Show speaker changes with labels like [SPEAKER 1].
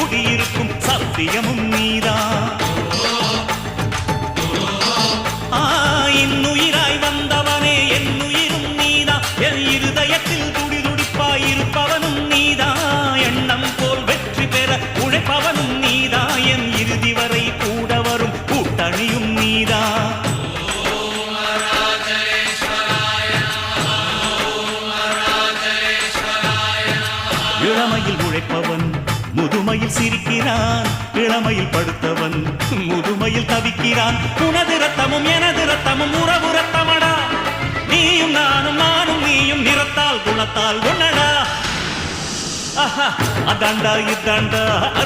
[SPEAKER 1] குடியிருக்கும் சத்தியமும் நீதான். இன்னுயிராய் வந்தவனே என் உயிரும் நீதான். என் இருதயத்தில் துடிதுடிப்பாயிருப்பவனும் நீதான். எண்ணம் போல் வெற்றி பெற உழைப்பவனும் நீதான். என் இறுதி வரை கூட வரும் கூட்டணியும் நீதான். இளமையில் உழைப்பவன் முதுமையில் சிரிக்கிறான். இளமையில் படுத்தவன் முதுமையில் தவிக்கிறான். உனது ரத்தமும் எனது ரத்தமும் உறவு ரத்தமடா. நீயும் நானும் நானும் நீயும் நிறத்தால் குணத்தால் ஒன்னடா. அதாண்டா இதாண்டா